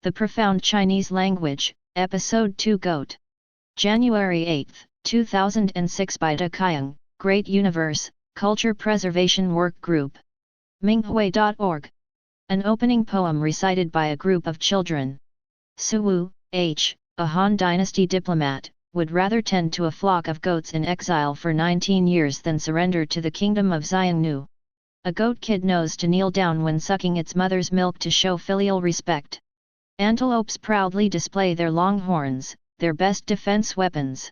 The Profound Chinese Language, Episode 2 Goat. January 8, 2006 by Da Kyung, Great Universe, Culture Preservation Work Group. Minghui.org. An opening poem recited by a group of children. Suwu, H., a Han Dynasty diplomat, would rather tend to a flock of goats in exile for 19 years than surrender to the kingdom of Xiongnu. A goat kid knows to kneel down when sucking its mother's milk to show filial respect. Antelopes proudly display their long horns, their best defense weapons.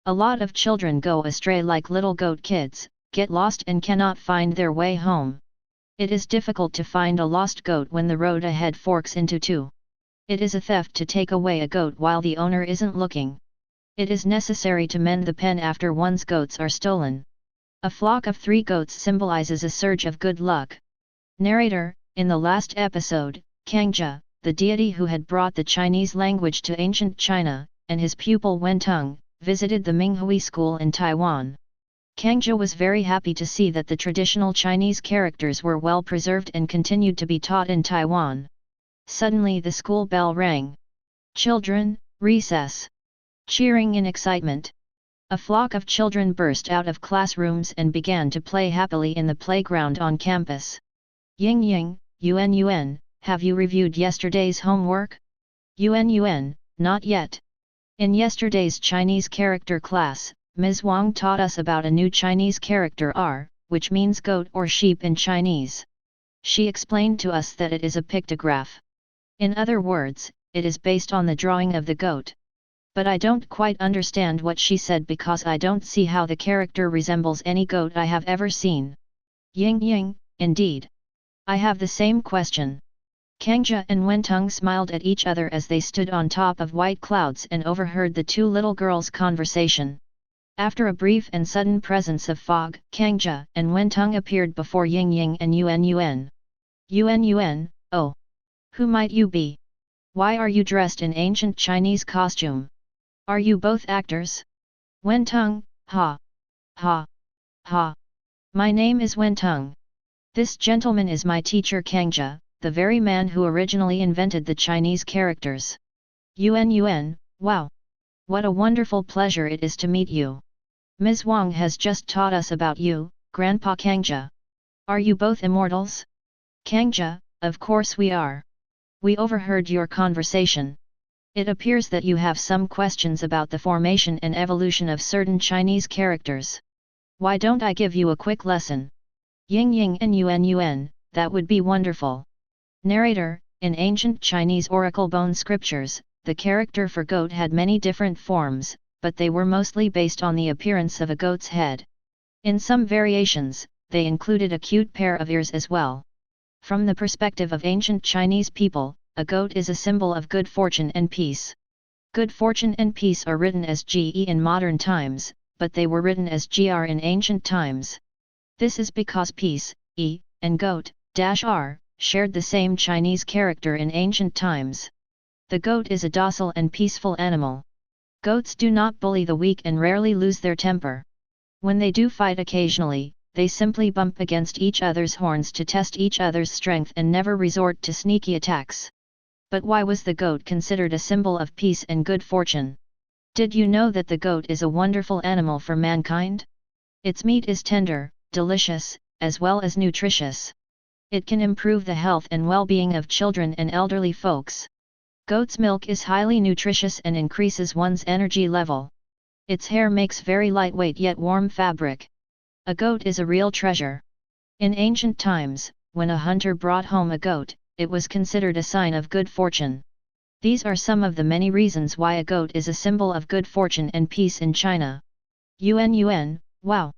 A lot of children go astray like little goat kids, get lost and cannot find their way home. It is difficult to find a lost goat when the road ahead forks into two. It is a theft to take away a goat while the owner isn't looking. It is necessary to mend the pen after one's goats are stolen. A flock of 3 goats symbolizes a surge of good luck. Narrator, in the last episode, Kangzhe, the deity who had brought the Chinese language to ancient China, and his pupil Wentong, visited the Minghui school in Taiwan. Kangzhe was very happy to see that the traditional Chinese characters were well preserved and continued to be taught in Taiwan. Suddenly the school bell rang. Children, recess! Cheering in excitement. A flock of children burst out of classrooms and began to play happily in the playground on campus. Ying, Yun, have you reviewed yesterday's homework? Yun, not yet. In yesterday's Chinese character class, Ms. Wang taught us about a new Chinese character R, which means goat or sheep in Chinese. She explained to us that it is a pictograph. In other words, it is based on the drawing of the goat. But I don't quite understand what she said because I don't see how the character resembles any goat I have ever seen. Ying, indeed. I have the same question. Kangzhe and Wentong smiled at each other as they stood on top of white clouds and overheard the 2 little girls' conversation. After a brief and sudden presence of fog, Kangzhe and Wentong appeared before Ying and Yun. Yun, oh! Who might you be? Why are you dressed in ancient Chinese costume? Are you both actors? Wentong, ha! My name is Wentong. This gentleman is my teacher Kangzhe, the very man who originally invented the Chinese characters. Yun, wow! What a wonderful pleasure it is to meet you. Ms. Wang has just taught us about you, Grandpa Kangzhe. Are you both immortals? Kangzhe, of course we are. We overheard your conversation. It appears that you have some questions about the formation and evolution of certain Chinese characters. Why don't I give you a quick lesson? Ying and Yun, that would be wonderful. Narrator, in ancient Chinese oracle bone scriptures, the character for goat had many different forms, but they were mostly based on the appearance of a goat's head. In some variations, they included a cute pair of ears as well. From the perspective of ancient Chinese people, a goat is a symbol of good fortune and peace. Good fortune and peace are written as GE in modern times, but they were written as GR in ancient times. This is because peace, E, and goat, -R, shared the same Chinese character in ancient times. The goat is a docile and peaceful animal. Goats do not bully the weak and rarely lose their temper. When they do fight occasionally, they simply bump against each other's horns to test each other's strength and never resort to sneaky attacks. But why was the goat considered a symbol of peace and good fortune? Did you know that the goat is a wonderful animal for mankind? Its meat is tender, delicious, as well as nutritious. It can improve the health and well-being of children and elderly folks. Goat's milk is highly nutritious and increases one's energy level. Its hair makes very lightweight yet warm fabric. A goat is a real treasure. In ancient times, when a hunter brought home a goat, it was considered a sign of good fortune. These are some of the many reasons why a goat is a symbol of good fortune and peace in China. Yun, wow!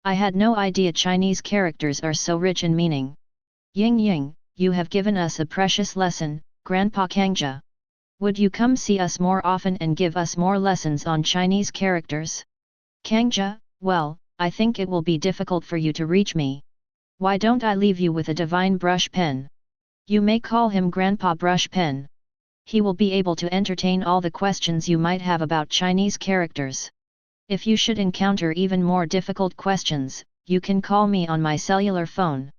I had no idea Chinese characters are so rich in meaning. Ying, you have given us a precious lesson, Grandpa Kangzhe. Would you come see us more often and give us more lessons on Chinese characters? Kangzhe, well, I think it will be difficult for you to reach me. Why don't I leave you with a divine brush pen? You may call him Grandpa Brush Pen. He will be able to entertain all the questions you might have about Chinese characters. If you should encounter even more difficult questions, you can call me on my cellular phone.